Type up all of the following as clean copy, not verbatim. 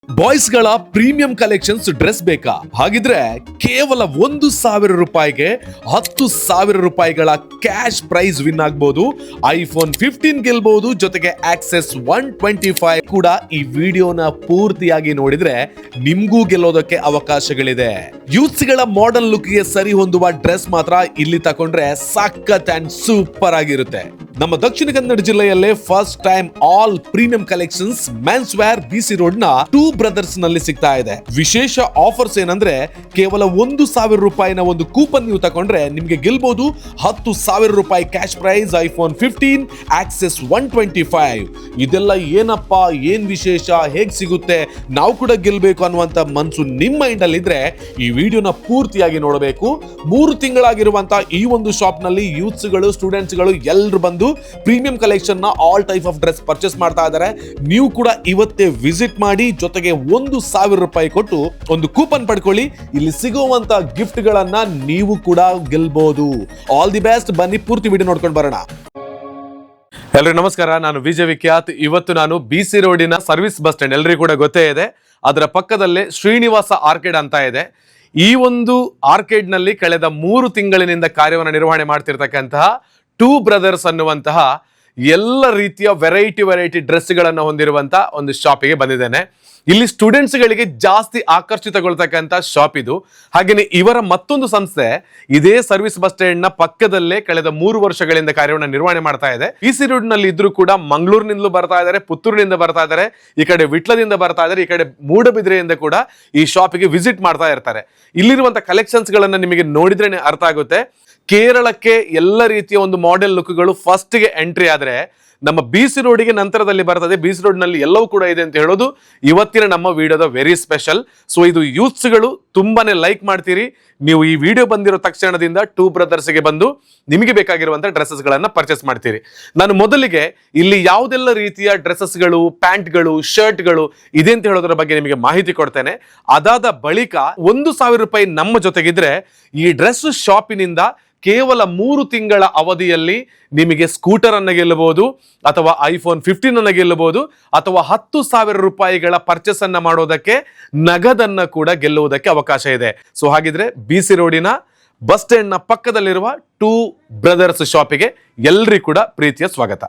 Boys ಗಳ premium collections dress ಬೇಕಾ? ಹಾಗಿದ್ರೆ ಕೇವಲ 1,000 ರೂಪಾಯಿಗೆ 10,000 ರೂಪಾಯಿಗಳ ಕ್ಯಾಶ್ ಪ್ರೈಸ್ ವಿನ್ ಆಗಬಹುದು. ಐಫೋನ್ 15 ಗೆಲ್ಬಹುದು, ಜೊತೆಗೆ ಆಕ್ಸೆಸ್ 125 ಕೂಡ. ಈ ವಿಡಿಯೋನ ಪೂರ್ತಿಯಾಗಿ ನೋಡಿದ್ರೆ ನಿಮ್ಗೂ ಗೆಲ್ಲೋದಕ್ಕೆ ಅವಕಾಶಗಳಿದೆ. ಯೂತ್ಸ್ ಗಳ ಮಾಡರ್ನ್ ಲುಕ್ ಗೆ ಸರಿ ಹೊಂದುವ ಡ್ರೆಸ್ ಮಾತ್ರ ಇಲ್ಲಿ ತಕೊಂಡ್ರೆ ಸಖತ್ ಅಂಡ್ ಸೂಪರ್ ಆಗಿರುತ್ತೆ. ನಮ್ಮ ದಕ್ಷಿಣ ಕನ್ನಡ ಜಿಲ್ಲೆಯಲ್ಲೇ first time all premium collections mens wear BC road ನ ಟೂ ಬ್ರದರ್ಸ್ ನಲ್ಲಿ ಸಿಗ್ತಾ ಇದೆ. ವಿಶೇಷ ಆಫರ್ಸ್ ಏನಂದ್ರೆ ಕೇವಲ 1,000 ರೂಪಾಯಿನ ಒಂದು ಕೂಪನ್ ನೀವು ತಕೊಂಡ್ರೆ ನಿಮ್ಗೆ ಗೆಲ್ಬಹುದು 10,000 ರೂಪಾಯಿ ಕ್ಯಾಶ್ ಪ್ರೈಸ್, ಐಫೋನ್ 15, ಆಕ್ಸೆಸ್ 125. ಇದೆಲ್ಲ ಏನಪ್ಪ, ಏನ್ ವಿಶೇಷ, ಹೇಗ್ ಸಿಗುತ್ತೆ, ನಾವು ಕೂಡ ಗೆಲ್ಬೇಕು ಅನ್ನುವಂತ ಮನ್ಸು ನಿಮ್ಮ ಮೈಂಡ್ ಅಲ್ಲಿ ಇದ್ರೆ ಈ ವಿಡಿಯೋನ ಪೂರ್ತಿಯಾಗಿ ನೋಡಬೇಕು. 3 ತಿಂಗಳಾಗಿರುವಂತ ಈ ಒಂದು ಶಾಪ್ ನಲ್ಲಿ ಯೂತ್ಸ್ ಗಳು, ಸ್ಟೂಡೆಂಟ್ಸ್ ಗಳು ಎಲ್ಲರೂ ಬಂದು ಪ್ರೀಮಿಯಂ ಕಲೆಕ್ಷನ್ ನ all type of dress purchase ಮಾಡ್ತಾ ಇದ್ದಾರೆ. ನೀವು ಕೂಡ ಇವತ್ತೇ ವಿಸಿಟ್ ಮಾಡಿ, ಜೊತೆಗೆ 1,000 ರೂಪಾಯಿ ಕೊಟ್ಟು ಒಂದು ಕೂಪನ್ ಪಡ್ಕೊಳ್ಳಿ. ಇಲ್ಲಿ ಸಿಗುವಂತ ಗಿಫ್ಟ್ ಗಳನ್ನ ನೀವು ಕೂಡ ಗೆಲ್ಬಹುದು. All the best. ಬನ್ನಿ ಪೂರ್ತಿ ವಿಡಿಯೋ ನೋಡ್ಕೊಂಡು ಬರೋಣ. ಎಲ್ರಿಗೂ ನಮಸ್ಕಾರ, ನಾನು ವಿಜಯ್ ವಿಖ್ಯಾತ್. ಇವತ್ತು ನಾನು ಬಿಸಿ ರೋಡಿನ ಸರ್ವಿಸ್ ಬಸ್ ಸ್ಟ್ಯಾಂಡ್, ಎಲ್ರಿಗೂ ಕೂಡ ಗೊತ್ತೇ ಇದೆ, ಅದರ ಪಕ್ಕದಲ್ಲೇ ಶ್ರೀನಿವಾಸ ಆರ್ಕೇಡ್ ಅಂತ ಇದೆ. ಈ ಒಂದು ಆರ್ಕೇಡ್ ನಲ್ಲಿ ಕಳೆದ 3 ತಿಂಗಳಿನಿಂದ ಕಾರ್ಯವನ್ನು ನಿರ್ವಹಣೆ ಮಾಡ್ತಿರ್ತಕ್ಕಂತಹ ಟೂ ಬ್ರದರ್ಸ್ ಅನ್ನುವಂತಹ ಎಲ್ಲ ರೀತಿಯ ವೆರೈಟಿ ಡ್ರೆಸ್ಗಳನ್ನು ಹೊಂದಿರುವಂತ ಒಂದು ಶಾಪಿಗೆ ಬಂದಿದ್ದೇನೆ. ಇಲ್ಲಿ ಸ್ಟೂಡೆಂಟ್ಸ್ ಗಳಿಗೆ ಜಾಸ್ತಿ ಆಕರ್ಷಿತಗೊಳ್ತಕ್ಕಂಥ ಶಾಪ್ ಇದು. ಹಾಗೇನೆ ಇವರ ಮತ್ತೊಂದು ಸಂಸ್ಥೆ ಇದೇ ಸರ್ವಿಸ್ ಬಸ್ ಸ್ಟ್ಯಾಂಡ್ ನ ಪಕ್ಕದಲ್ಲೇ ಕಳೆದ 3 ವರ್ಷಗಳಿಂದ ಕಾರ್ಯವನ್ನು ನಿರ್ವಹಣೆ ಮಾಡ್ತಾ ಇದೆ. ಬಿಸಿ ರೋಡ್ ನಲ್ಲಿ ಇದ್ರೂ ಕೂಡ ಮಂಗಳೂರಿನಿಂದಲೂ ಬರ್ತಾ ಇದ್ದಾರೆ, ಪುತ್ತೂರಿನಿಂದ ಬರ್ತಾ ಇದ್ದಾರೆ, ಈ ಕಡೆ ವಿಟ್ಲದಿಂದ ಬರ್ತಾ ಇದ್ದಾರೆ, ಈ ಕಡೆ ಮೂಡಬಿದ್ರೆಯಿಂದ ಕೂಡ ಈ ಶಾಪಿಗೆ ವಿಸಿಟ್ ಮಾಡ್ತಾ ಇರ್ತಾರೆ. ಇಲ್ಲಿರುವಂತ ಕಲೆಕ್ಷನ್ಸ್ ಗಳನ್ನ ನಿಮಗೆ ನೋಡಿದ್ರೆ ಅರ್ಥ ಆಗುತ್ತೆ. ಕೇರಳಕ್ಕೆ ಎಲ್ಲ ರೀತಿಯ ಒಂದು ಮಾಡೆಲ್ ಲುಕ್ಗಳು ಫಸ್ಟ್ ಗೆ ಎಂಟ್ರಿ ಆದ್ರೆ ನಮ್ಮ ಬಿಸಿ ರೋಡಿಗೆ ನಂತರದಲ್ಲಿ ಬರ್ತದೆ. ಬಿಸಿ ರೋಡ್ ನಲ್ಲಿ ಎಲ್ಲವೂ ಕೂಡ ಇದೆ ಅಂತ ಹೇಳೋದು ಇವತ್ತಿನ ನಮ್ಮ ವಿಡಿಯೋದ ವೆರಿ ಸ್ಪೆಷಲ್. ಸೊ ಇದು ಯೂತ್ಸ್ ಗಳು ತುಂಬಾನೇ ಲೈಕ್ ಮಾಡ್ತೀರಿ. ನೀವು ಈ ವಿಡಿಯೋ ಬಂದಿರೋ ತಕ್ಷಣದಿಂದ ಟೂ ಬ್ರದರ್ಸ್ ಗೆ ಬಂದು ನಿಮಗೆ ಬೇಕಾಗಿರುವಂತಹ ಡ್ರೆಸ್ಸಸ್ ಗಳನ್ನ ಪರ್ಚೇಸ್ ಮಾಡ್ತೀರಿ. ನಾನು ಮೊದಲಿಗೆ ಇಲ್ಲಿ ಯಾವುದೆಲ್ಲ ರೀತಿಯ ಡ್ರೆಸ್ಸಸ್ ಗಳು, ಪ್ಯಾಂಟ್ ಗಳು, ಶರ್ಟ್ ಗಳು ಇದೆ ಅಂತ ಹೇಳೋದ್ರ ಬಗ್ಗೆ ನಿಮಗೆ ಮಾಹಿತಿ ಕೊಡ್ತೇನೆ. ಅದಾದ ಬಳಿಕ 1,000 ರೂಪಾಯಿ ನಮ್ಮ ಜೊತೆಗಿದ್ರೆ ಈ ಡ್ರೆಸ್ ಶಾಪಿನಿಂದ ಕೇವಲ 3 ತಿಂಗಳ ಅವಧಿಯಲ್ಲಿ ನಿಮಗೆ ಸ್ಕೂಟರ್ ಅನ್ನ ಗೆಲ್ಲಬಹುದು, ಅಥವಾ ಐಫೋನ್ 15 ಅನ್ನ ಗೆಲ್ಲಬಹುದು, ಅಥವಾ 10,000 ರೂಪಾಯಿಗಳ ಪರ್ಚೇಸ್ ಅನ್ನ ಮಾಡೋದಕ್ಕೆ ನಗದನ್ನ ಕೂಡ ಗೆಲ್ಲುವುದಕ್ಕೆ ಅವಕಾಶ ಇದೆ. ಸೊ ಹಾಗಿದ್ರೆ ಬಿಸಿ ರೋಡಿನ ಬಸ್ ಸ್ಟ್ಯಾಂಡ್ ನ ಪಕ್ಕದಲ್ಲಿರುವ ಟೂ ಬ್ರದರ್ಸ್ ಶಾಪಿಗೆ ಎಲ್ರಿಗೂ ಕೂಡ ಪ್ರೀತಿಯ ಸ್ವಾಗತ.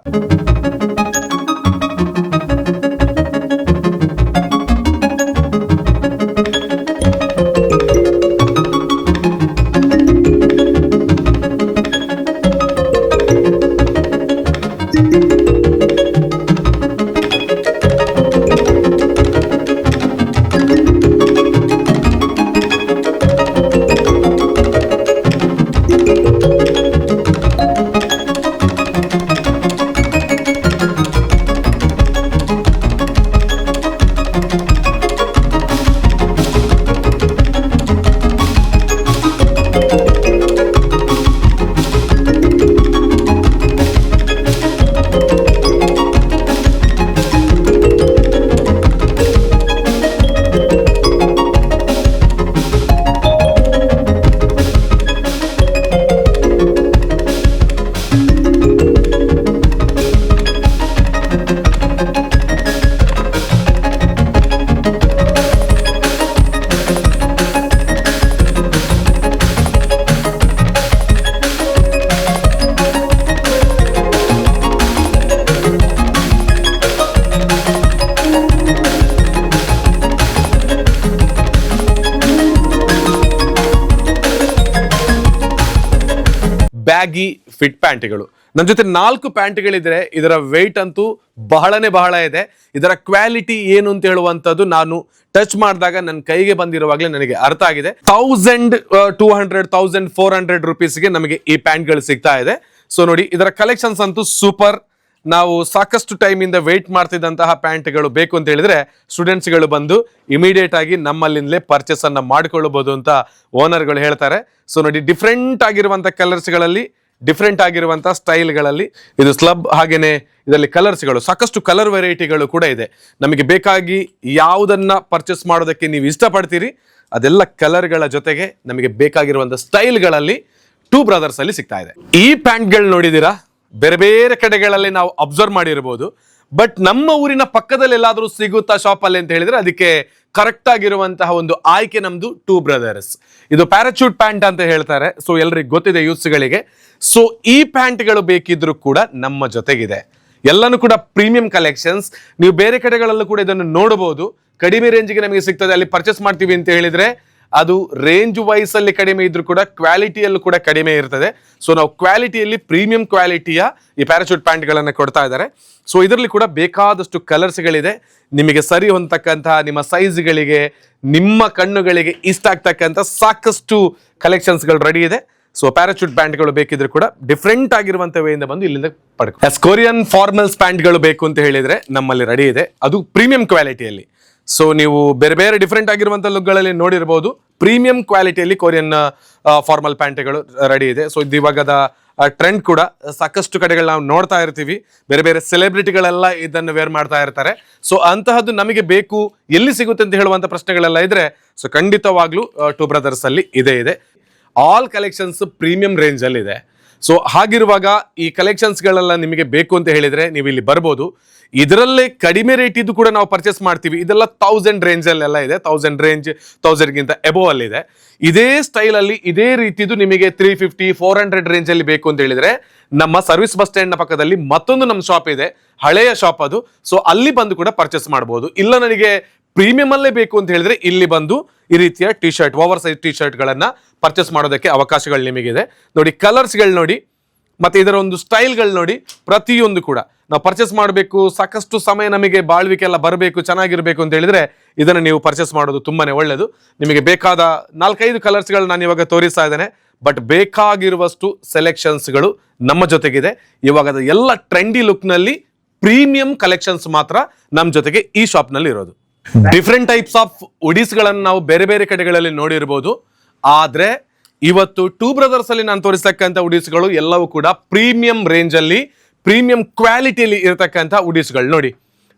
ಬ್ಯಾಗಿ ಫಿಟ್ ಪ್ಯಾಂಟ್ಗಳು ನನ್ನ ಜೊತೆ 4 ಪ್ಯಾಂಟ್ಗಳಿದ್ರೆ ಇದರ ವೆಯ್ಟ್ ಅಂತೂ ಬಹಳ ಇದೆ. ಇದರ ಕ್ವಾಲಿಟಿ ಏನು ಅಂತ ಹೇಳುವಂಥದ್ದು ನಾನು ಟಚ್ ಮಾಡಿದಾಗ ನನ್ನ ಕೈಗೆ ಬಂದಿರುವಾಗಲೇ ನನಗೆ ಅರ್ಥ ಆಗಿದೆ. 1,200 1,400 ರುಪೀಸ್ಗೆ ನಮಗೆ ಈ ಪ್ಯಾಂಟ್ಗಳು ಸಿಗ್ತಾ ಇದೆ. ಸೊ ನೋಡಿ, ಇದರ ಕಲೆಕ್ಷನ್ಸ್ ಅಂತೂ ಸೂಪರ್. ನಾವು ಸಾಕಷ್ಟು ಟೈಮ್ ಇಂದ ವೇಟ್ ಮಾಡ್ತಿದ್ದಂತಹ ಪ್ಯಾಂಟ್ಗಳು ಬೇಕು ಅಂತ ಹೇಳಿದ್ರೆ ಸ್ಟೂಡೆಂಟ್ಸ್ಗಳು ಬಂದು ಇಮಿಡಿಯೇಟ್ ಆಗಿ ನಮ್ಮಲ್ಲಿಂದಲೇ ಪರ್ಚೇಸ್ ಅನ್ನ ಮಾಡ್ಕೊಳ್ಳಬಹುದು ಅಂತ ಓನರ್ಗಳು ಹೇಳ್ತಾರೆ. ಸೊ ನೋಡಿ, ಡಿಫ್ರೆಂಟ್ ಆಗಿರುವಂತ ಕಲರ್ಸ್ಗಳಲ್ಲಿ, ಡಿಫ್ರೆಂಟ್ ಆಗಿರುವಂತ ಸ್ಟೈಲ್ಗಳಲ್ಲಿ ಇದು ಸ್ಲಬ್, ಹಾಗೇನೆ ಇದರಲ್ಲಿ ಕಲರ್ಸ್ಗಳು, ಸಾಕಷ್ಟು ಕಲರ್ ವೆರೈಟಿಗಳು ಕೂಡ ಇದೆ. ನಮಗೆ ಬೇಕಾಗಿ ಯಾವುದನ್ನ ಪರ್ಚೇಸ್ ಮಾಡೋದಕ್ಕೆ ನೀವು ಇಷ್ಟಪಡ್ತೀರಿ ಅದೆಲ್ಲ ಕಲರ್ಗಳ ಜೊತೆಗೆ ನಮಗೆ ಬೇಕಾಗಿರುವಂತ ಸ್ಟೈಲ್ಗಳಲ್ಲಿ ಟೂ ಬ್ರದರ್ಸ್ ಅಲ್ಲಿ ಸಿಗ್ತಾ ಇದೆ. ಈ ಪ್ಯಾಂಟ್ಗಳು ನೋಡಿದೀರಾ, ಬೇರೆ ಬೇರೆ ಕಡೆಗಳಲ್ಲಿ ನಾವು ಅಬ್ಸರ್ವ್ ಮಾಡಿರಬಹುದು. ಬಟ್ ನಮ್ಮ ಊರಿನ ಪಕ್ಕದಲ್ಲಿ ಎಲ್ಲಾದ್ರೂ ಸಿಗುತ್ತಾ ಶಾಪ್ ಅಲ್ಲಿ ಅಂತ ಹೇಳಿದ್ರೆ ಅದಕ್ಕೆ ಕರೆಕ್ಟ್ ಆಗಿರುವಂತಹ ಒಂದು ಆಯ್ಕೆ ನಮ್ದು ಟೂ ಬ್ರದರ್ಸ್. ಇದು ಪ್ಯಾರಾಚೂಟ್ ಪ್ಯಾಂಟ್ ಅಂತ ಹೇಳ್ತಾರೆ, ಸೊ ಎಲ್ರಿಗೂ ಗೊತ್ತಿದೆ ಯೂತ್ಸ್ ಗಳಿಗೆ. ಸೊ ಈ ಪ್ಯಾಂಟ್ಗಳು ಬೇಕಿದ್ರು ಕೂಡ ನಮ್ಮ ಜೊತೆಗಿದೆ. ಎಲ್ಲಾನು ಕೂಡ ಪ್ರೀಮಿಯಂ ಕಲೆಕ್ಷನ್ಸ್. ನೀವು ಬೇರೆ ಕಡೆಗಳಲ್ಲೂ ಕೂಡ ಇದನ್ನು ನೋಡಬಹುದು. ಕಡಿಮೆ ರೇಂಜ್ಗೆ ನಮಗೆ ಸಿಗ್ತದೆ, ಅಲ್ಲಿ ಪರ್ಚೇಸ್ ಮಾಡ್ತೀವಿ ಅಂತ ಹೇಳಿದ್ರೆ ಅದು ರೇಂಜ್ ವೈಸ್ ಅಲ್ಲಿ ಕಡಿಮೆ ಇದ್ರೂ ಕೂಡ ಕ್ವಾಲಿಟಿಯಲ್ಲೂ ಕೂಡ ಕಡಿಮೆ ಇರ್ತದೆ. ಸೊ ನಾವು ಕ್ವಾಲಿಟಿಯಲ್ಲಿ ಪ್ರೀಮಿಯಂ ಕ್ವಾಲಿಟಿಯ ಈ ಪ್ಯಾರಾಚೂಟ್ ಪ್ಯಾಂಟ್ ಗಳನ್ನ ಕೊಡ್ತಾ ಇದ್ದಾರೆ. ಸೊ ಇದರಲ್ಲಿ ಕೂಡ ಬೇಕಾದಷ್ಟು ಕಲರ್ಸ್ಗಳಿದೆ. ನಿಮಗೆ ಸರಿ ಹೊಂದತಕ್ಕಂತಹ ನಿಮ್ಮ ಸೈಜ್ಗಳಿಗೆ, ನಿಮ್ಮ ಕಣ್ಣುಗಳಿಗೆ ಇಷ್ಟ ಆಗ್ತಕ್ಕಂಥ ಸಾಕಷ್ಟು ಕಲೆಕ್ಷನ್ಸ್ಗಳು ರೆಡಿ ಇದೆ. ಸೊ ಪ್ಯಾರಾಚೂಟ್ ಪ್ಯಾಂಟ್ಗಳು ಬೇಕಿದ್ರೆ ಕೂಡ ಡಿಫ್ರೆಂಟ್ ಆಗಿರುವಂತ ವೇಯಿಂದ ಬಂದು ಇಲ್ಲಿಂದ ಪಡ್ಕೊ. ಕೊರಿಯನ್ ಫಾರ್ಮಲ್ಸ್ ಪ್ಯಾಂಟ್ಗಳು ಬೇಕು ಅಂತ ಹೇಳಿದ್ರೆ ನಮ್ಮಲ್ಲಿ ರೆಡಿ ಇದೆ, ಅದು ಪ್ರೀಮಿಯಂ ಕ್ವಾಲಿಟಿಯಲ್ಲಿ. ಸೊ ನೀವು ಬೇರೆ ಬೇರೆ ಡಿಫ್ರೆಂಟ್ ಆಗಿರುವಂತ ಲುಕ್ಗಳಲ್ಲಿ ನೋಡಿರ್ಬೋದು. ಪ್ರೀಮಿಯಂ ಕ್ವಾಲಿಟಿಯಲ್ಲಿ ಕೊರಿಯನ್ ಫಾರ್ಮಲ್ ಪ್ಯಾಂಟ್ಗಳು ರೆಡಿ ಇದೆ. ಸೊ ಇದು ಇವಾಗದ ಟ್ರೆಂಡ್ ಕೂಡ ಸಾಕಷ್ಟು ಕಡೆಗಳು ನಾವು ನೋಡ್ತಾ ಇರ್ತೀವಿ. ಬೇರೆ ಬೇರೆ ಸೆಲೆಬ್ರಿಟಿಗಳೆಲ್ಲ ಇದನ್ನು ವೇರ್ ಮಾಡ್ತಾ ಇರ್ತಾರೆ. ಸೊ ಅಂತಹದ್ದು ನಮಗೆ ಬೇಕು, ಎಲ್ಲಿ ಸಿಗುತ್ತೆ ಅಂತ ಹೇಳುವಂತ ಪ್ರಶ್ನೆಗಳೆಲ್ಲ ಇದ್ರೆ ಸೊ ಖಂಡಿತವಾಗ್ಲೂ ಟೂ ಬ್ರದರ್ಸ್ ಅಲ್ಲಿ ಇದೆ. ಆಲ್ ಕಲೆಕ್ಷನ್ಸ್ ಪ್ರೀಮಿಯಂ ರೇಂಜ್ ಅಲ್ಲಿ ಇದೆ. ಸೊ ಹಾಗಿರುವಾಗ ಈ ಕಲೆಕ್ಷನ್ಸ್ಗಳೆಲ್ಲ ನಿಮಗೆ ಬೇಕು ಅಂತ ಹೇಳಿದ್ರೆ ನೀವು ಇಲ್ಲಿ ಬರ್ಬೋದು. ಇದರಲ್ಲೇ ಕಡಿಮೆ ರೇಟ್ ಇದ್ದು ಕೂಡ ನಾವು ಪರ್ಚೇಸ್ ಮಾಡ್ತೀವಿ. ಇದೆಲ್ಲ 1000 ರೇಂಜ್ ಅಲ್ಲೆಲ್ಲ ಇದೆ, 1000 ರೇಂಜ್ 1000ಗಿಂತ ಎಬೋ ಅಲ್ಲಿ ಇದೆ. ಇದೇ ಸ್ಟೈಲ್ ಅಲ್ಲಿ ಇದೇ ರೀತಿದು ನಿಮಗೆ 350 400 ರೇಂಜ್ ಅಲ್ಲಿ ಬೇಕು ಅಂತ ಹೇಳಿದ್ರೆ ನಮ್ಮ ಸರ್ವಿಸ್ ಬಸ್ ಸ್ಟ್ಯಾಂಡ್ ನ ಪಕ್ಕದಲ್ಲಿ ಮತ್ತೊಂದು ನಮ್ಮ ಶಾಪ್ ಇದೆ, ಹಳೆಯ ಶಾಪ್ ಅದು. ಸೊ ಅಲ್ಲಿ ಬಂದು ಕೂಡ ಪರ್ಚೇಸ್ ಮಾಡಬಹುದು. ಇಲ್ಲ ನನಗೆ ಪ್ರೀಮಿಯಂ ಅಲ್ಲೇ ಬೇಕು ಅಂತ ಹೇಳಿದ್ರೆ ಇಲ್ಲಿ ಬಂದು ಈ ರೀತಿಯ T shirt, over size T shirt ಗಳನ್ನ ಪರ್ಚೇಸ್ ಮಾಡೋದಕ್ಕೆ ಅವಕಾಶಗಳು ನಿಮಗಿದೆ. ನೋಡಿ ಕಲರ್ಸ್ಗಳು ನೋಡಿ, ಮತ್ತೆ ಇದರ ಒಂದು ಸ್ಟೈಲ್ಗಳು ನೋಡಿ. ಪ್ರತಿಯೊಂದು ಕೂಡ ನಾವು ಪರ್ಚೇಸ್ ಮಾಡಬೇಕು, ಸಾಕಷ್ಟು ಸಮಯ ನಮಗೆ ಬಾಳ್ವಿಕೆ ಎಲ್ಲ ಬರಬೇಕು, ಚೆನ್ನಾಗಿರ್ಬೇಕು ಅಂತ ಹೇಳಿದ್ರೆ ಇದನ್ನು ನೀವು ಪರ್ಚೇಸ್ ಮಾಡೋದು ತುಂಬಾನೇ ಒಳ್ಳೆಯದು. ನಿಮಗೆ ಬೇಕಾದ 4-5 ಕಲರ್ಸ್ಗಳು ನಾನು ಇವಾಗ ತೋರಿಸ್ತಾ ಇದ್ದೇನೆ, ಬಟ್ ಬೇಕಾಗಿರುವಷ್ಟು ಸೆಲೆಕ್ಷನ್ಸ್ಗಳು ನಮ್ಮ ಜೊತೆಗಿದೆ. ಇವಾಗದ ಎಲ್ಲ ಟ್ರೆಂಡಿ ಲುಕ್ ನಲ್ಲಿ ಪ್ರೀಮಿಯಂ ಕಲೆಕ್ಷನ್ಸ್ ಮಾತ್ರ ನಮ್ಮ ಜೊತೆಗೆ ಈ ಶಾಪ್ ನಲ್ಲಿ ಇರೋದು. ಡಿಫ್ರೆಂಟ್ ಟೈಪ್ಸ್ ಆಫ್ ಉಡೀಸ್ ಗಳನ್ನು ನಾವು ಬೇರೆ ಬೇರೆ ಕಡೆಗಳಲ್ಲಿ ನೋಡಿರ್ಬೋದು. ಆದ್ರೆ ಇವತ್ತು ಟೂ ಬ್ರದರ್ಸ್ ಅಲ್ಲಿ ನಾನು ತೋರಿಸ್ತಕ್ಕಂಥ ಉಡೀಸ್ಗಳು ಎಲ್ಲವೂ ಕೂಡ ಪ್ರೀಮಿಯಂ ರೇಂಜ್ ಅಲ್ಲಿ, ಪ್ರೀಮಿಯಂ ಕ್ವಾಲಿಟಿಯಲ್ಲಿ ಇರತಕ್ಕಂಥ ಉಡೀಸ್ಗಳು. ನೋಡಿ,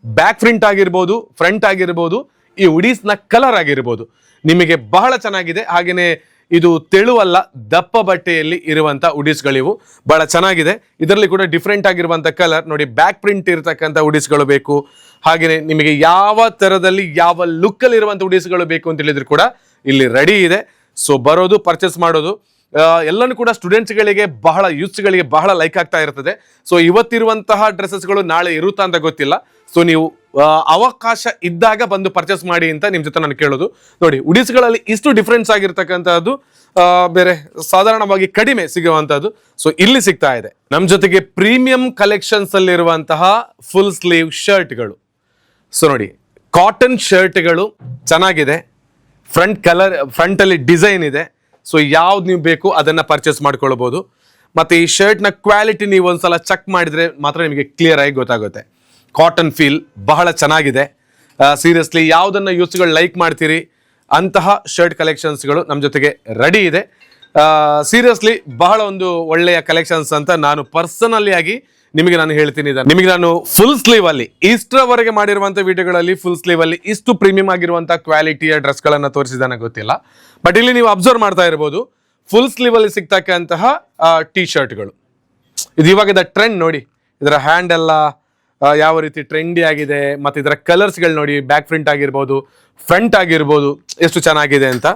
ಬ್ಯಾಕ್ ಪ್ರಿಂಟ್ ಆಗಿರ್ಬೋದು, ಫ್ರಂಟ್ ಆಗಿರ್ಬೋದು, ಈ ಉಡೀಸ್ ನ ಕಲರ್ ಆಗಿರ್ಬೋದು, ನಿಮಗೆ ಬಹಳ ಚೆನ್ನಾಗಿದೆ. ಹಾಗೇನೆ ಇದು ತೆಳುವಲ್ಲ, ದಪ್ಪ ಬಟ್ಟೆಯಲ್ಲಿ ಇರುವಂತ ಉಡೀಸ್ಗಳಿವು ಬಹಳ ಚೆನ್ನಾಗಿದೆ. ಇದರಲ್ಲಿ ಕೂಡ ಡಿಫ್ರೆಂಟ್ ಆಗಿರುವಂತ ಕಲರ್ ನೋಡಿ, ಬ್ಯಾಕ್ ಪ್ರಿಂಟ್ ಇರತಕ್ಕಂಥ ಉಡೀಸ್ಗಳು ಬೇಕು. ಹಾಗೇನೆ ನಿಮಗೆ ಯಾವ ತರದಲ್ಲಿ ಯಾವ ಲುಕ್ ಅಲ್ಲಿ ಇರುವಂತ ಉಡೀಸ್ಗಳು ಬೇಕು ಅಂತ ಹೇಳಿದ್ರು ಕೂಡ ಇಲ್ಲಿ ರೆಡಿ ಇದೆ. ಸೊ ಬರೋದು, ಪರ್ಚೇಸ್ ಮಾಡೋದು ಎಲ್ಲನೂ ಕೂಡ ಸ್ಟೂಡೆಂಟ್ಸ್ಗಳಿಗೆ, ಬಹಳ ಯೂತ್ಸ್ಗಳಿಗೆ ಬಹಳ ಲೈಕ್ ಆಗ್ತಾ ಇರ್ತದೆ. ಸೊ ಇವತ್ತಿರುವಂತಹ ಡ್ರೆಸ್ಸಸ್ಗಳು ನಾಳೆ ಇರುತ್ತಾ ಅಂತ ಗೊತ್ತಿಲ್ಲ. ಸೊ ನೀವು ಅವಕಾಶ ಇದ್ದಾಗ ಬಂದು ಪರ್ಚೇಸ್ ಮಾಡಿ ಅಂತ ನಿಮ್ ಜೊತೆ ನಾನು ಕೇಳೋದು. ನೋಡಿ, ಉಡೀಸ್ಗಳಲ್ಲಿ ಇಷ್ಟು ಡಿಫ್ರೆನ್ಸ್ ಆಗಿರ್ತಕ್ಕಂಥದ್ದು ಬೇರೆ ಸಾಧಾರಣವಾಗಿ ಕಡಿಮೆ ಸಿಗುವಂತದ್ದು ಸೊ ಇಲ್ಲಿ ಸಿಗ್ತಾ ಇದೆ. ನಮ್ಮ ಜೊತೆಗೆ ಪ್ರೀಮಿಯಂ ಕಲೆಕ್ಷನ್ಸ್ ಅಲ್ಲಿರುವಂತಹ ಫುಲ್ ಸ್ಲೀವ್ ಶರ್ಟ್ಗಳು. ಸೊ ನೋಡಿ, ಕಾಟನ್ ಶರ್ಟ್ಗಳು ಚೆನ್ನಾಗಿದೆ, ಫ್ರಂಟ್ ಅಲ್ಲಿ ಡಿಸೈನ್ ಇದೆ. ಸೊ ಯಾವ್ದು ನೀವು ಬೇಕು ಅದನ್ನ ಪರ್ಚೇಸ್ ಮಾಡ್ಕೊಳ್ಬಹುದು. ಮತ್ತೆ ಈ ಶರ್ಟ್ ನ ಕ್ವಾಲಿಟಿ ನೀವು ಒಂದ್ಸಲ ಚೆಕ್ ಮಾಡಿದ್ರೆ ಮಾತ್ರ ನಿಮಗೆ ಕ್ಲಿಯರ್ ಆಗಿ ಗೊತ್ತಾಗುತ್ತೆ. ಕಾಟನ್ ಫೀಲ್ ಬಹಳ ಚೆನ್ನಾಗಿದೆ. ಸೀರಿಯಸ್ಲಿ ಯಾವುದನ್ನ ಯೂಸ್ಗಳು ಲೈಕ್ ಮಾಡ್ತೀರಿ ಅಂತಹ ಶರ್ಟ್ ಕಲೆಕ್ಷನ್ಸ್ಗಳು ನಮ್ಮ ಜೊತೆಗೆ ರೆಡಿ ಇದೆ. ಸೀರಿಯಸ್ಲಿ ಬಹಳ ಒಂದು ಒಳ್ಳೆಯ ಕಲೆಕ್ಷನ್ಸ್ ಅಂತ ನಾನು ಪರ್ಸನಲಿ ಆಗಿ ನಿಮಗೆ ನಾನು ಹೇಳ್ತೀನಿ. ನಿಮಗೆ ನಾನು ಫುಲ್ ಸ್ಲೀವ್ ಅಲ್ಲಿ ಇಷ್ಟರವರೆಗೆ ಮಾಡಿರುವಂತ ವಿಡಿಯೋಗಳಲ್ಲಿ ಫುಲ್ ಸ್ಲೀವ್ ಅಲ್ಲಿ ಇಷ್ಟು ಪ್ರೀಮಿಯಂ ಆಗಿರುವಂತಹ ಕ್ವಾಲಿಟಿಯ ಡ್ರೆಸ್ ಗಳನ್ನ ತೋರಿಸಿದಾನ ಗೊತ್ತಿಲ್ಲ. ಬಟ್ ಇಲ್ಲಿ ನೀವು ಅಬ್ಸರ್ವ್ ಮಾಡ್ತಾ ಇರಬಹುದು, ಫುಲ್ ಸ್ಲೀವ್ ಅಲ್ಲಿ ಸಿಗ್ತಕ್ಕಂತಹ ಟಿ ಶರ್ಟ್ಗಳು. ಇದು ಇವಾಗದ ಟ್ರೆಂಡ್ ನೋಡಿ, ಇದರ ಹ್ಯಾಂಡ್ ಎಲ್ಲ ಯಾವ ರೀತಿ ಟ್ರೆಂಡಿ ಆಗಿದೆ. ಮತ್ತೆ ಇದರ ಕಲರ್ಸ್ಗಳು ನೋಡಿ, ಬ್ಯಾಕ್ ಪ್ರಿಂಟ್ ಆಗಿರ್ಬೋದು, ಫ್ರಂಟ್ ಆಗಿರ್ಬೋದು, ಎಷ್ಟು ಚೆನ್ನಾಗಿದೆ ಅಂತ.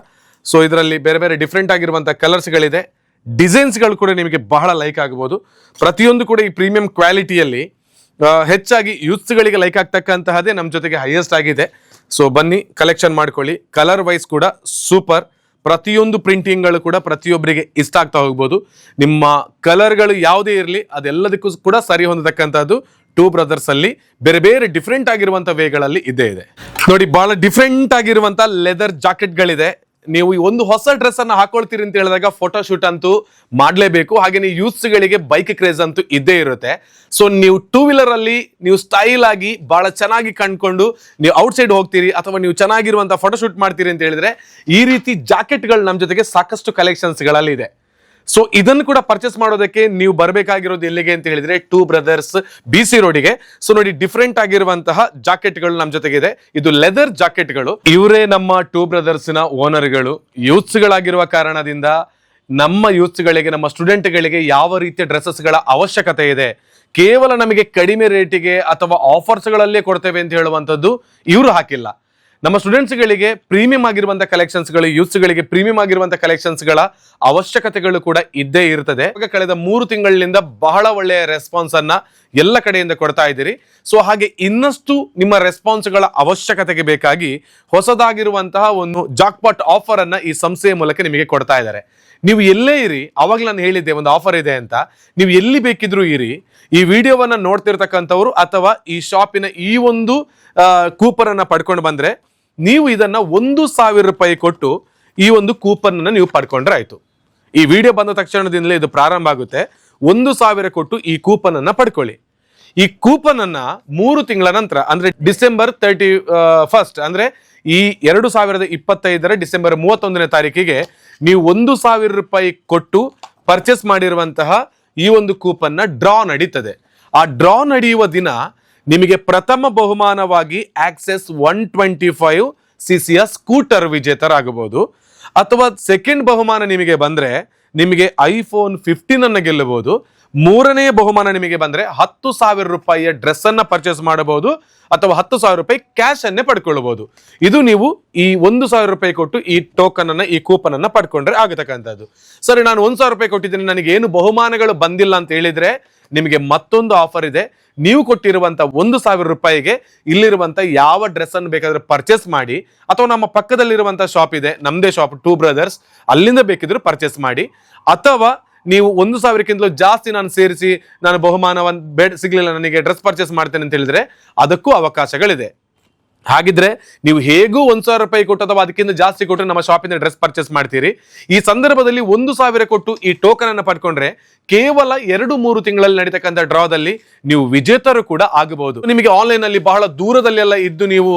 ಸೊ ಇದರಲ್ಲಿ ಬೇರೆ ಬೇರೆ ಡಿಫ್ರೆಂಟ್ ಆಗಿರುವಂತಹ ಕಲರ್ಸ್ಗಳಿದೆ. ಡಿಸೈನ್ಸ್ಗಳು ಕೂಡ ನಿಮಗೆ ಬಹಳ ಲೈಕ್ ಆಗ್ಬೋದು. ಪ್ರತಿಯೊಂದು ಕೂಡ ಈ ಪ್ರೀಮಿಯಂ ಕ್ವಾಲಿಟಿಯಲ್ಲಿ ಹೆಚ್ಚಾಗಿ ಯೂತ್ಸ್ಗಳಿಗೆ ಲೈಕ್ ಆಗ್ತಕ್ಕಂತಹದೇ ನಮ್ಮ ಜೊತೆಗೆ ಹೈಯೆಸ್ಟ್ ಆಗಿದೆ. ಸೊ ಬನ್ನಿ, ಕಲೆಕ್ಷನ್ ಮಾಡ್ಕೊಳ್ಳಿ. ಕಲರ್ ವೈಸ್ ಕೂಡ ಸೂಪರ್. ಪ್ರತಿಯೊಂದು ಪ್ರಿಂಟಿಂಗ್ಗಳು ಕೂಡ ಪ್ರತಿಯೊಬ್ಬರಿಗೆ ಇಷ್ಟ ಆಗ್ತಾ ಹೋಗ್ಬೋದು. ನಿಮ್ಮ ಕಲರ್ಗಳು ಯಾವುದೇ ಇರಲಿ ಅದೆಲ್ಲದಕ್ಕೂ ಕೂಡ ಸರಿ ಹೊಂದತಕ್ಕಂಥದ್ದು ಟೂ ಬ್ರದರ್ಸ್ ಅಲ್ಲಿ ಬೇರೆ ಬೇರೆ ಡಿಫ್ರೆಂಟ್ ಆಗಿರುವಂಥ ವೇಗಳಲ್ಲಿ ಇದೆ. ನೋಡಿ, ಬಹಳ ಡಿಫ್ರೆಂಟ್ ಆಗಿರುವಂಥ ಲೆದರ್ ಜಾಕೆಟ್ಗಳಿದೆ. ನೀವು ಒಂದು ಹೊಸ ಡ್ರೆಸ್ ಅನ್ನ ಹಾಕೊಳ್ತೀರಿ ಅಂತ ಹೇಳಿದಾಗ ಫೋಟೋ ಶೂಟ್ ಅಂತೂ ಮಾಡಲೇಬೇಕು. ಹಾಗೆ ಯೂತ್ಸ್ಗಳಿಗೆ ಬೈಕ್ ಕ್ರೇಜ್ ಅಂತೂ ಇದ್ದೇ ಇರುತ್ತೆ. ಸೊ ನೀವು ಟೂ ವೀಲರ್ ಅಲ್ಲಿ ನೀವು ಸ್ಟೈಲ್ ಆಗಿ ಬಹಳ ಚೆನ್ನಾಗಿ ಕಂಡ್ಕೊಂಡು ನೀವು ಔಟ್ಸೈಡ್ ಹೋಗ್ತೀರಿ ಅಥವಾ ನೀವು ಚೆನ್ನಾಗಿರುವಂತಹ ಫೋಟೋ ಶೂಟ್ ಮಾಡ್ತೀರಿ ಅಂತ ಹೇಳಿದ್ರೆ ಈ ರೀತಿ ಜಾಕೆಟ್ಗಳು ನಮ್ಮ ಜೊತೆಗೆ ಸಾಕಷ್ಟು ಕಲೆಕ್ಷನ್ಸ್ಗಳಲ್ಲಿ ಇದೆ. ಸೊ ಇದನ್ನು ಕೂಡ ಪರ್ಚೇಸ್ ಮಾಡೋದಕ್ಕೆ ನೀವು ಬರಬೇಕಾಗಿರೋದು ಎಲ್ಲಿಗೆ ಅಂತ ಹೇಳಿದ್ರೆ ಟೂ ಬ್ರದರ್ಸ್ BC ರೋಡಿಗೆ. ಸೊ ನೋಡಿ, ಡಿಫ್ರೆಂಟ್ ಆಗಿರುವಂತಹ ಜಾಕೆಟ್ಗಳು ನಮ್ಮ ಜೊತೆಗಿದೆ. ಇದು ಲೆದರ್ ಜಾಕೆಟ್ಗಳು. ಇವರೇ ನಮ್ಮ ಟೂ ಬ್ರದರ್ಸ್ ನ ಓನರ್ಗಳು. ಯೂತ್ಸ್ಗಳಾಗಿರುವ ಕಾರಣದಿಂದ ನಮ್ಮ ಯೂತ್ಸ್ಗಳಿಗೆ, ನಮ್ಮ ಸ್ಟೂಡೆಂಟ್ಗಳಿಗೆ ಯಾವ ರೀತಿಯ ಡ್ರೆಸ್ಸಸ್ಗಳ ಅವಶ್ಯಕತೆ ಇದೆ, ಕೇವಲ ನಮಗೆ ಕಡಿಮೆ ರೇಟಿಗೆ ಅಥವಾ ಆಫರ್ಸ್ಗಳಲ್ಲೇ ಕೊಡ್ತೇವೆ ಅಂತ ಹೇಳುವಂಥದ್ದು ಇವರು ಹಾಕಿಲ್ಲ. ನಮ್ಮ ಸ್ಟೂಡೆಂಟ್ಸ್ಗಳಿಗೆ ಪ್ರೀಮಿಯಂ ಆಗಿರುವಂತಹ ಕಲೆಕ್ಷನ್ಸ್ಗಳು, ಯೂತ್ಸ್ಗಳಿಗೆ ಪ್ರೀಮಿಯಂ ಆಗಿರುವಂತಹ ಕಲೆಕ್ಷನ್ಸ್ಗಳ ಅವಶ್ಯಕತೆಗಳು ಕೂಡ ಇದ್ದೇ ಇರ್ತದೆ. ಕಳೆದ 3 ತಿಂಗಳಿನಿಂದ ಬಹಳ ಒಳ್ಳೆಯ ರೆಸ್ಪಾನ್ಸ್ ಅನ್ನ ಎಲ್ಲ ಕಡೆಯಿಂದ ಕೊಡ್ತಾ ಇದ್ದೀರಿ. ಸೊ ಹಾಗೆ ಇನ್ನಷ್ಟು ನಿಮ್ಮ ರೆಸ್ಪಾನ್ಸ್ಗಳ ಅವಶ್ಯಕತೆಗೆ ಬೇಕಾಗಿ ಹೊಸದಾಗಿರುವಂತಹ ಒಂದು ಜಾಕ್ಪಾಟ್ ಆಫರ್ ಅನ್ನ ಈ ಸಂಸ್ಥೆಯ ಮೂಲಕ ನಿಮಗೆ ಕೊಡ್ತಾ ಇದ್ದಾರೆ. ನೀವು ಎಲ್ಲೇ ಇರಿ, ಅವಾಗ ನಾನು ಹೇಳಿದ್ದೆ ಒಂದು ಆಫರ್ ಇದೆ ಅಂತ, ನೀವು ಎಲ್ಲಿ ಬೇಕಿದ್ರೂ ಇರಿ, ಈ ವಿಡಿಯೋವನ್ನ ನೋಡ್ತಿರ್ತಕ್ಕಂಥವ್ರು ಅಥವಾ ಈ ಶಾಪಿನ ಈ ಒಂದು ಕೂಪನ್ ಅನ್ನ ಪಡ್ಕೊಂಡು ಬಂದ್ರೆ ನೀವು ಇದನ್ನ 1,000 ರೂಪಾಯಿ ಕೊಟ್ಟು ಈ ಒಂದು ಕೂಪನ್ ಅನ್ನ ನೀವು ಪಡ್ಕೊಂಡ್ರೆ ಆಯ್ತು. ಈ ವಿಡಿಯೋ ಬಂದ ತಕ್ಷಣದಿಂದಲೇ ಇದು ಪ್ರಾರಂಭ ಆಗುತ್ತೆ. 1,000 ಕೊಟ್ಟು ಈ ಕೂಪನ್ ಅನ್ನ ಪಡ್ಕೊಳ್ಳಿ. ಈ ಕೂಪನ್ ಅನ್ನ 3 ತಿಂಗಳ ನಂತರ ಅಂದ್ರೆ ಡಿಸೆಂಬರ್ 31 ಅಂದ್ರೆ ಈ 2025 ಡಿಸೆಂಬರ್ 31ನೇ ತಾರೀಕಿಗೆ ನೀವು 1,000 ರೂಪಾಯಿ ಕೊಟ್ಟು ಪರ್ಚೇಸ್ ಮಾಡಿರುವಂತಹ ಈ ಒಂದು ಕೂಪನ್ ನ ಡ್ರಾ ನಡೀತದೆ. ಆ ಡ್ರಾ ನಡೆಯುವ ದಿನ ನಿಮಗೆ ಪ್ರಥಮ ಬಹುಮಾನವಾಗಿ ಆಕ್ಸೆಸ್ 125 cc ಸ್ಕೂಟರ್ ವಿಜೇತರಾಗಬಹುದು. ಅಥವಾ ಸೆಕೆಂಡ್ ಬಹುಮಾನ ನಿಮಗೆ ಬಂದ್ರೆ ನಿಮಗೆ ಐಫೋನ್ 15 ಅನ್ನ ಗೆಲ್ಲಬಹುದು. ಮೂರನೇ ಬಹುಮಾನ ನಿಮಗೆ ಬಂದ್ರೆ 10,000 ರೂಪಾಯಿಯ ಡ್ರೆಸ್ ಅನ್ನ ಪರ್ಚೇಸ್ ಮಾಡಬಹುದು ಅಥವಾ 10,000 ರೂಪಾಯಿ ಕ್ಯಾಶ್ ಅನ್ನೇ ಪಡ್ಕೊಳ್ಬಹುದು. ಇದು ನೀವು ಈ 1,000 ರೂಪಾಯಿ ಕೊಟ್ಟು ಈ ಟೋಕನ್ ಅನ್ನ, ಈ ಕೂಪನ್ ಅನ್ನ ಪಡ್ಕೊಂಡ್ರೆ ಆಗತಕ್ಕಂಥದ್ದು. ಸರಿ, ನಾನು 1,000 ರೂಪಾಯಿ ಕೊಟ್ಟಿದ್ದೀನಿ, ನನಗೆ ಏನು ಬಹುಮಾನಗಳು ಬಂದಿಲ್ಲ ಅಂತ ಹೇಳಿದ್ರೆ ನಿಮಗೆ ಮತ್ತೊಂದು ಆಫರ್ ಇದೆ. ನೀವು ಕೊಟ್ಟಿರುವಂತ 1,000 ರೂಪಾಯಿಗೆ ಇಲ್ಲಿರುವಂತ ಯಾವ ಡ್ರೆಸ್ ಅನ್ನು ಬೇಕಾದ್ರೆ ಪರ್ಚೇಸ್ ಮಾಡಿ, ಅಥವಾ ನಮ್ಮ ಪಕ್ಕದಲ್ಲಿರುವಂತ ಶಾಪ್ ಇದೆ, ನಮ್ದೇ ಶಾಪ್ ಟೂ ಬ್ರದರ್ಸ್, ಅಲ್ಲಿಂದ ಬೇಕಿದ್ರು ಪರ್ಚೇಸ್ ಮಾಡಿ. ಅಥವಾ ನೀವು 1,000ಕ್ಕಿಂತಲೂ ಜಾಸ್ತಿ ನಾನು ಸೇರಿಸಿ ನಾನು ಬಹುಮಾನವನ್ನು ಸಿಗ್ಲಿಲ್ಲ, ನನಗೆ ಡ್ರೆಸ್ ಪರ್ಚೇಸ್ ಮಾಡ್ತೇನೆ ಅಂತ ಹೇಳಿದ್ರೆ ಅದಕ್ಕೂ ಅವಕಾಶಗಳಿದೆ. ಹಾಗಿದ್ರೆ ನೀವು ಹೇಗೂ 1,000 ರೂಪಾಯಿ ಕೊಟ್ಟು ಅಥವಾ ಅದಕ್ಕಿಂತ ಜಾಸ್ತಿ ಕೊಟ್ಟು ನಮ್ಮ ಶಾಪಿಂದ ಡ್ರೆಸ್ ಪರ್ಚೇಸ್ ಮಾಡ್ತೀರಿ. ಈ ಸಂದರ್ಭದಲ್ಲಿ 1,000 ಕೊಟ್ಟು ಈ ಟೋಕನ್ ಅನ್ನು ಪಡ್ಕೊಂಡ್ರೆ ಕೇವಲ 2-3 ತಿಂಗಳಲ್ಲಿ ನಡೀತಕ್ಕಂಥ ಡ್ರಾದಲ್ಲಿ ನೀವು ವಿಜೇತರು ಕೂಡ ಆಗಬಹುದು. ನಿಮಗೆ ಆನ್ಲೈನ್ ಅಲ್ಲಿ ಬಹಳ ದೂರದಲ್ಲೆಲ್ಲ ಇದ್ದು ನೀವು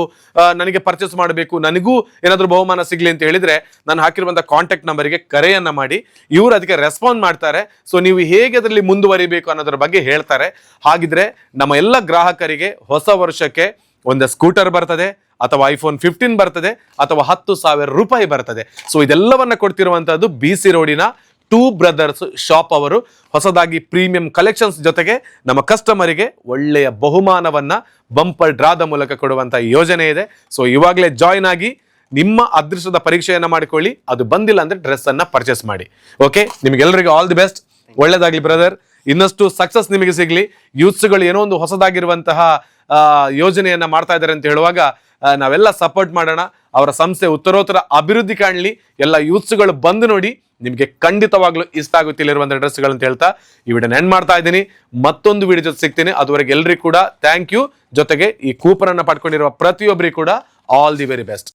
ನನಗೆ ಪರ್ಚೇಸ್ ಮಾಡಬೇಕು, ನನಗೂ ಏನಾದರೂ ಬಹುಮಾನ ಸಿಗ್ಲಿ ಅಂತ ಹೇಳಿದ್ರೆ ನಾನು ಹಾಕಿರುವಂತಹ ಕಾಂಟ್ಯಾಕ್ಟ್ ನಂಬರ್ಗೆ ಕರೆಯನ್ನ ಮಾಡಿ, ಇವರು ಅದಕ್ಕೆ ರೆಸ್ಪಾಂಡ್ ಮಾಡ್ತಾರೆ. ಸೊ ನೀವು ಹೇಗೆ ಅದರಲ್ಲಿ ಮುಂದುವರಿಬೇಕು ಅನ್ನೋದ್ರ ಬಗ್ಗೆ ಹೇಳ್ತಾರೆ. ಹಾಗಿದ್ರೆ ನಮ್ಮ ಎಲ್ಲ ಗ್ರಾಹಕರಿಗೆ ಹೊಸ ವರ್ಷಕ್ಕೆ ಒಂದು ಸ್ಕೂಟರ್ ಬರ್ತದೆ, ಅಥವಾ ಐಫೋನ್ 15 ಬರ್ತದೆ, ಅಥವಾ 10,000 ರೂಪಾಯಿ ಬರ್ತದೆ. ಸೊ ಇದೆಲ್ಲವನ್ನ ಕೊಡ್ತಿರುವಂತಹದ್ದು BC ರೋಡಿನ ಟೂ ಬ್ರದರ್ಸ್ ಶಾಪ್ ಅವರು ಹೊಸದಾಗಿ ಪ್ರೀಮಿಯಂ ಕಲೆಕ್ಷನ್ಸ್ ಜೊತೆಗೆ ನಮ್ಮ ಕಸ್ಟಮರಿಗೆ ಒಳ್ಳೆಯ ಬಹುಮಾನವನ್ನ ಬಂಪರ್ ಡ್ರಾದ ಮೂಲಕ ಕೊಡುವಂತಹ ಯೋಜನೆ ಇದೆ. ಸೊ ಇವಾಗಲೇ ಜಾಯಿನ್ ಆಗಿ ನಿಮ್ಮ ಅದೃಷ್ಟದ ಪರೀಕ್ಷೆಯನ್ನ ಮಾಡಿಕೊಳ್ಳಿ. ಅದು ಬಂದಿಲ್ಲ ಅಂದ್ರೆ ಡ್ರೆಸ್ ಅನ್ನ ಪರ್ಚೇಸ್ ಮಾಡಿ. ಓಕೆ, ನಿಮಗೆಲ್ಲರಿಗೂ ಆಲ್ ದಿ ಬೆಸ್ಟ್. ಒಳ್ಳೇದಾಗ್ಲಿ ಬ್ರದರ್, ಇನ್ನಷ್ಟು ಸಕ್ಸಸ್ ನಿಮಗೆ ಸಿಗ್ಲಿ. ಯೂತ್ಸ್ಗಳು ಏನೋ ಒಂದು ಹೊಸದಾಗಿರುವಂತಹ ಯೋಜನೆಯನ್ನ ಮಾಡ್ತಾ ಇದ್ದಾರೆ ಅಂತ ಹೇಳುವಾಗ ನಾವೆಲ್ಲ ಸಪೋರ್ಟ್ ಮಾಡೋಣ. ಅವರ ಸಂಸ್ಥೆ ಉತ್ತರೋತ್ತರ ಅಭಿವೃದ್ಧಿ ಕಾಣಲಿ. ಎಲ್ಲ ಯೂತ್ಸ್ಗಳು ಬಂದು ನೋಡಿ, ನಿಮಗೆ ಖಂಡಿತವಾಗ್ಲೂ ಇಷ್ಟ ಆಗುತ್ತಿಲ್ಲಿರುವಂಥ ಡ್ರೆಸ್ಗಳು ಅಂತ ಹೇಳ್ತಾ ಈ ವಿಡಿಯೋನ ಎಂಡ್ ಮಾಡ್ತಾ ಇದ್ದೀನಿ. ಮತ್ತೊಂದು ವಿಡಿಯೋ ಜೊತೆ ಸಿಗ್ತೀನಿ. ಅದುವರೆಗೆ ಎಲ್ರಿಗೂ ಕೂಡ ಥ್ಯಾಂಕ್ ಯು. ಜೊತೆಗೆ ಈ ಕೂಪನ್ ಅನ್ನ ಪಡ್ಕೊಂಡಿರುವ ಪ್ರತಿಯೊಬ್ಬರಿಗೂ ಕೂಡ ಆಲ್ ದಿ ವೆರಿ ಬೆಸ್ಟ್.